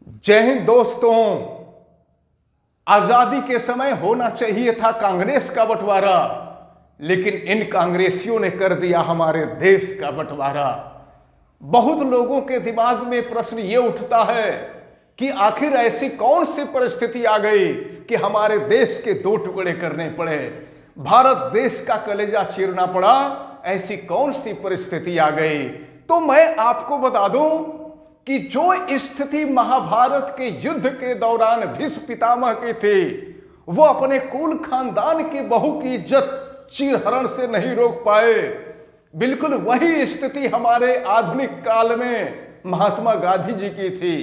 जय हिंद दोस्तों। आजादी के समय होना चाहिए था कांग्रेस का बंटवारा, लेकिन इन कांग्रेसियों ने कर दिया हमारे देश का बंटवारा। बहुत लोगों के दिमाग में प्रश्न ये उठता है कि आखिर ऐसी कौन सी परिस्थिति आ गई कि हमारे देश के दो टुकड़े करने पड़े, भारत देश का कलेजा चीरना पड़ा। ऐसी कौन सी परिस्थिति आ गई? तो मैं आपको बता दूं कि जो स्थिति महाभारत के युद्ध के दौरान भीष्म पितामह की थी, वो अपने कुल खानदान की बहू की इज्जत चीरहरण से नहीं रोक पाए। बिल्कुल वही स्थिति हमारे आधुनिक काल में महात्मा गांधी जी की थी।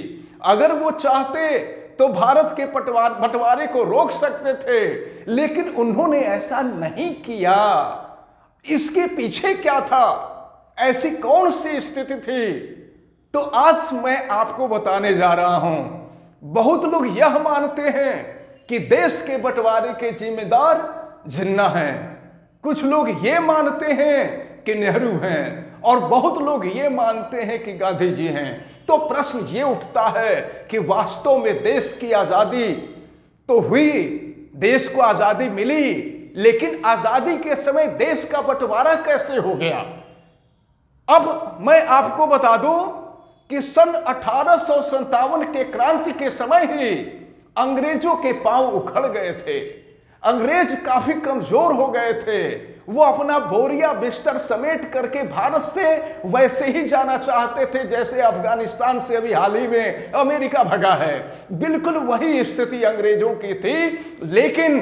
अगर वो चाहते तो भारत के बंटवारे को रोक सकते थे, लेकिन उन्होंने ऐसा नहीं किया। इसके पीछे क्या था? ऐसी कौन सी स्थिति थी? तो आज मैं आपको बताने जा रहा हूं। बहुत लोग यह मानते हैं कि देश के बंटवारे के जिम्मेदार जिन्ना हैं, कुछ लोग ये मानते हैं कि नेहरू हैं, और बहुत लोग ये मानते हैं कि गांधी जी हैं। तो प्रश्न ये उठता है कि वास्तव में देश की आजादी तो हुई, देश को आजादी मिली, लेकिन आजादी के समय देश का बंटवारा कैसे हो गया? अब मैं आपको बता दूं कि सन 1857 के क्रांति के समय ही अंग्रेजों के पांव उखड़ गए थे। अंग्रेज काफी कमजोर हो गए थे। वो अपना बोरिया बिस्तर समेट करके भारत से वैसे ही जाना चाहते थे जैसे अफगानिस्तान से अभी हाल ही में अमेरिका भगा है। बिल्कुल वही स्थिति अंग्रेजों की थी, लेकिन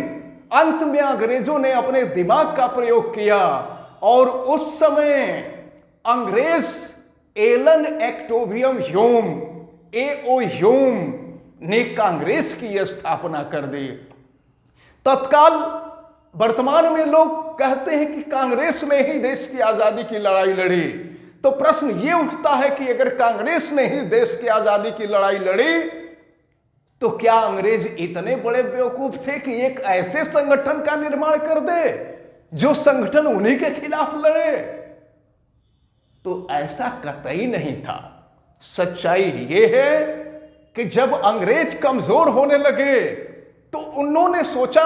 अंत में अंग्रेजों ने अपने दिमाग का प्रयोग किया और उस समय अंग्रेज एलन एक्टोवियम ह्यूम एओ ह्यूम ने कांग्रेस की स्थापना कर दी। तत्काल वर्तमान में लोग कहते हैं कि कांग्रेस ने ही देश की आजादी की लड़ाई लड़ी। तो प्रश्न यह उठता है कि अगर कांग्रेस ने ही देश की आजादी की लड़ाई लड़ी, तो क्या अंग्रेज इतने बड़े बेवकूफ थे कि एक ऐसे संगठन का निर्माण कर दे जो संगठन उन्हीं के खिलाफ लड़े? तो ऐसा कतई नहीं था। सच्चाई यह है कि जब अंग्रेज कमजोर होने लगे तो उन्होंने सोचा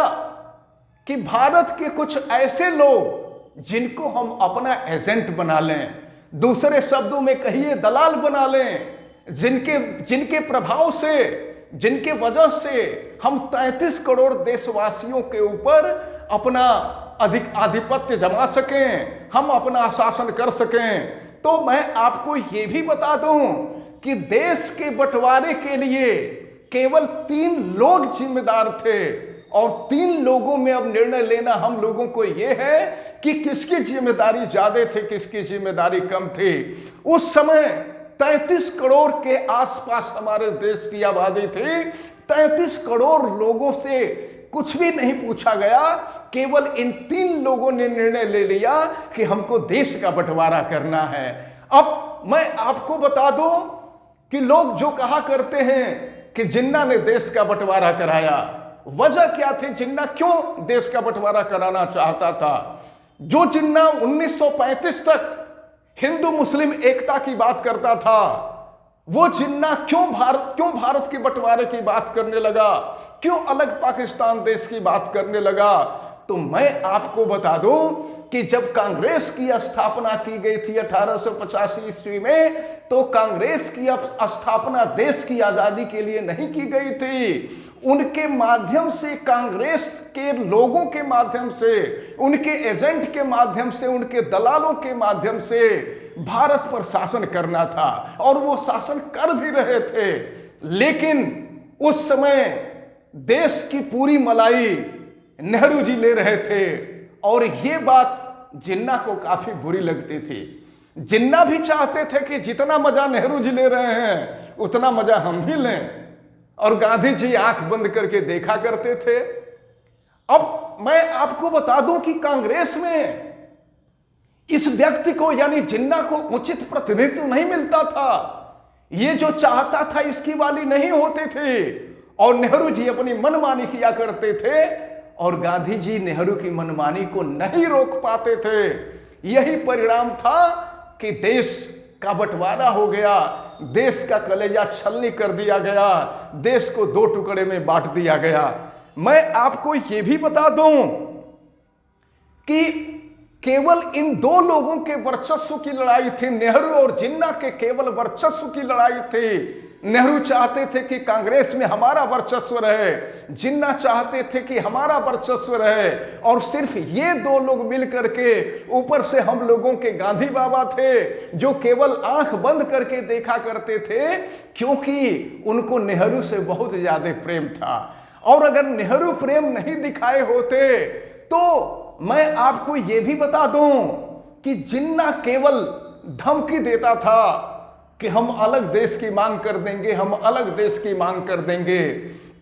कि भारत के कुछ ऐसे लोग जिनको हम अपना एजेंट बना लें, दूसरे शब्दों में कहिए दलाल बना लें, जिनके प्रभाव से, जिनके वजह से हम 33 करोड़ देशवासियों के ऊपर अपना अधिक आधिपत्य जमा सकें, हम अपना शासन कर सकें। तो मैं आपको यह भी बता दूं कि देश के बंटवारे के लिए केवल 3 लोग जिम्मेदार थे, और 3 लोगों में अब निर्णय लेना हम लोगों को यह है कि किसकी जिम्मेदारी ज्यादा थी, किसकी जिम्मेदारी कम थी। उस समय 33 करोड़ के आसपास हमारे देश की आबादी थी। 33 करोड़ लोगों से कुछ भी नहीं पूछा गया, केवल इन 3 लोगों ने निर्णय ले लिया कि हमको देश का बंटवारा करना है। अब मैं आपको बता दूं कि लोग जो कहा करते हैं कि जिन्ना ने देश का बंटवारा कराया, वजह क्या थी? जिन्ना क्यों देश का बंटवारा कराना चाहता था? जो जिन्ना 1935 तक हिंदू मुस्लिम एकता की बात करता था, वो जिन्ना क्यों भारत के बंटवारे की बात करने लगा, क्यों अलग पाकिस्तान देश की बात करने लगा? तो मैं आपको बता दूं कि जब कांग्रेस की स्थापना की गई थी 1885 ईस्वी में, तो कांग्रेस की स्थापना देश की आजादी के लिए नहीं की गई थी। उनके माध्यम से, कांग्रेस के लोगों के माध्यम से, उनके एजेंट के माध्यम से, उनके दलालों के माध्यम से भारत पर शासन करना था, और वो शासन कर भी रहे थे। लेकिन उस समय देश की पूरी मलाई नेहरू जी ले रहे थे, और ये बात जिन्ना को काफी बुरी लगती थी। जिन्ना भी चाहते थे कि जितना मजा नेहरू जी ले रहे हैं उतना मजा हम भी लें, और गांधी जी आंख बंद करके देखा करते थे। अब मैं आपको बता दूं कि कांग्रेस में इस व्यक्ति को, यानी जिन्ना को, उचित प्रतिनिधित्व नहीं मिलता था। ये जो चाहता था इसकी वाली नहीं होती थी, और नेहरू जी अपनी मनमानी किया करते थे, और गांधी जी नेहरू की मनमानी को नहीं रोक पाते थे। यही परिणाम था कि देश का बंटवारा हो गया। देश का कलेजा छलनी कर दिया गया, देश को दो टुकड़े में बांट दिया गया। मैं आपको ये भी बता दूं कि केवल इन दो लोगों के वर्चस्व की लड़ाई थी, नेहरू और जिन्ना के केवल वर्चस्व की लड़ाई थी। नेहरू चाहते थे कि कांग्रेस में हमारा वर्चस्व रहे, जिन्ना चाहते थे कि हमारा वर्चस्व रहे, और सिर्फ ये दो लोग मिलकर के, ऊपर से हम लोगों के गांधी बाबा थे जो केवल आंख बंद करके देखा करते थे, क्योंकि उनको नेहरू से बहुत ज्यादा प्रेम था। और अगर नेहरू प्रेम नहीं दिखाए होते तो मैं आपको यह भी बता दूं कि जिन्ना केवल धमकी देता था कि हम अलग देश की मांग कर देंगे, हम अलग देश की मांग कर देंगे,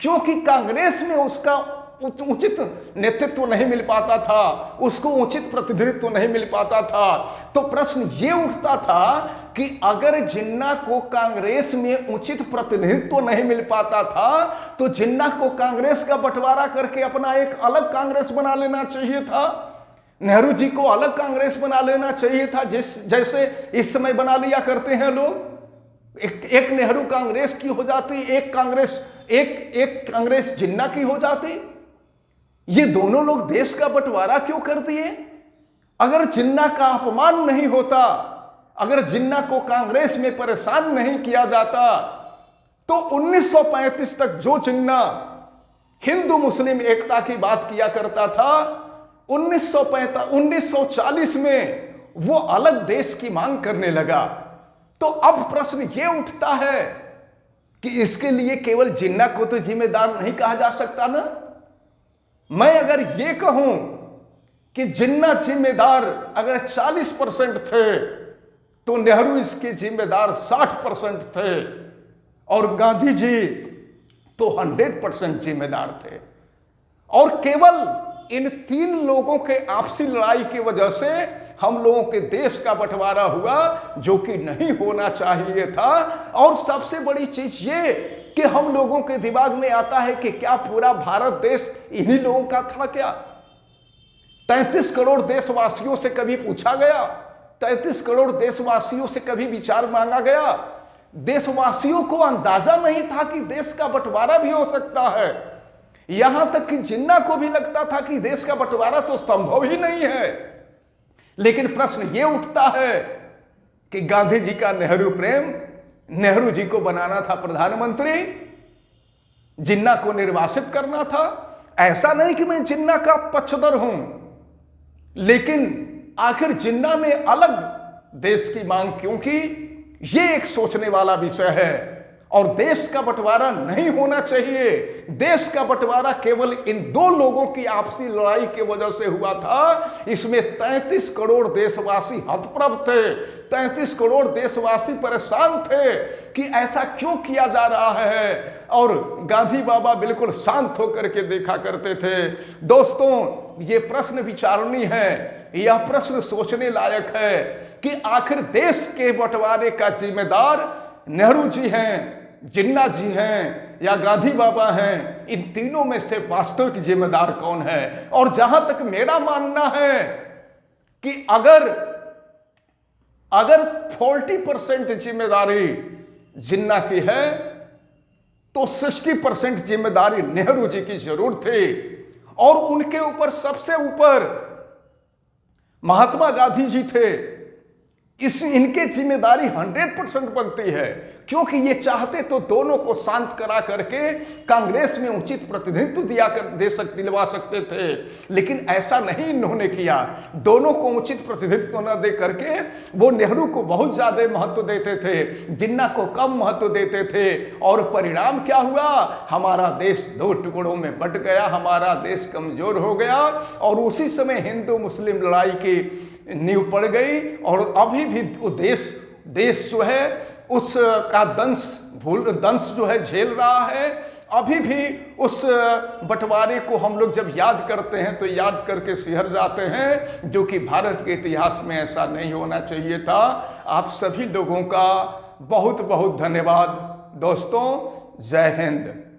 क्योंकि कांग्रेस में उसका उचित नेतृत्व नहीं मिल पाता था, उसको उचित प्रतिनिधित्व नहीं मिल पाता था। तो प्रश्न ये उठता था कि अगर जिन्ना को कांग्रेस में उचित प्रतिनिधित्व नहीं मिल पाता था तो जिन्ना को कांग्रेस का बंटवारा करके अपना एक अलग कांग्रेस बना लेना चाहिए था। नेहरू जी को अलग कांग्रेस बना लेना चाहिए था, जैसे इस समय बना लिया करते हैं लोग। एक नेहरू कांग्रेस की हो जाती, एक कांग्रेस जिन्ना की हो जाती। ये दोनों लोग देश का बंटवारा क्यों कर दिए? अगर जिन्ना का अपमान नहीं होता, अगर जिन्ना को कांग्रेस में परेशान नहीं किया जाता, तो 1935 तक जो जिन्ना हिंदू मुस्लिम एकता की बात किया करता था, 1940 में वो अलग देश की मांग करने लगा। तो अब प्रश्न ये उठता है कि इसके लिए केवल जिन्ना को तो जिम्मेदार नहीं कहा जा सकता ना। मैं अगर ये कहूं कि जिन्ना जिम्मेदार अगर 40% थे तो नेहरू इसके जिम्मेदार 60% थे, और गांधी जी तो 100% जिम्मेदार थे। और केवल इन तीन लोगों के आपसी लड़ाई की वजह से हम लोगों के देश का बंटवारा हुआ, जो कि नहीं होना चाहिए था। और सबसे बड़ी चीज ये कि हम लोगों के दिमाग में आता है कि क्या पूरा भारत देश इन्हीं लोगों का था क्या? 33 करोड़ देशवासियों से कभी पूछा गया? 33 करोड़ देशवासियों से कभी विचार मांगा गया? देशवासियों को अंदाजा नहीं था कि देश का बंटवारा भी हो सकता है। यहां तक कि जिन्ना को भी लगता था कि देश का बंटवारा तो संभव ही नहीं है। लेकिन प्रश्न यह उठता है कि गांधी जी का नेहरू प्रेम, नेहरू जी को बनाना था प्रधानमंत्री, जिन्ना को निर्वासित करना था। ऐसा नहीं कि मैं जिन्ना का पक्षधर हूं, लेकिन आखिर जिन्ना ने अलग देश की मांग क्यों की, यह एक सोचने वाला विषय है। और देश का बंटवारा नहीं होना चाहिए। देश का बंटवारा केवल इन दो लोगों की आपसी लड़ाई की वजह से हुआ था। इसमें 33 करोड़ देशवासी हतप्रभ थे, 33 करोड़ देशवासी परेशान थे कि ऐसा क्यों किया जा रहा है। और गांधी बाबा बिल्कुल शांत होकर के देखा करते थे। दोस्तों, ये प्रश्न विचारणीय है, यह प्रश्न सोचने लायक है कि आखिर देश के बंटवारे का जिम्मेदार नेहरू जी हैं, जिन्ना जी हैं या गांधी बाबा हैं? इन तीनों में से वास्तविक जिम्मेदार कौन है? और जहां तक मेरा मानना है कि अगर 40% जिम्मेदारी जिन्ना की है तो 60% जिम्मेदारी नेहरू जी की जरूर थी। और उनके ऊपर सबसे ऊपर महात्मा गांधी जी थे। इनके जिम्मेदारी 100% बनती है, क्योंकि ये चाहते तो दोनों को शांत करा करके कांग्रेस में उचित प्रतिनिधित्व दिलवा सकते थे, लेकिन ऐसा नहीं इन्होंने किया। दोनों को उचित प्रतिनिधित्व न दे करके वो नेहरू को बहुत ज्यादा महत्व देते थे, जिन्ना को कम महत्व देते थे। और परिणाम क्या हुआ? हमारा देश दो टुकड़ों में बंट गया, हमारा देश कमजोर हो गया। और उसी समय हिंदू मुस्लिम लड़ाई की नींव पड़ गई। और अभी भी देश जो है उसका दंश जो है झेल रहा है। अभी भी उस बंटवारे को हम लोग जब याद करते हैं तो याद करके सिहर जाते हैं, जो कि भारत के इतिहास में ऐसा नहीं होना चाहिए था। आप सभी लोगों का बहुत बहुत धन्यवाद दोस्तों। जय हिंद।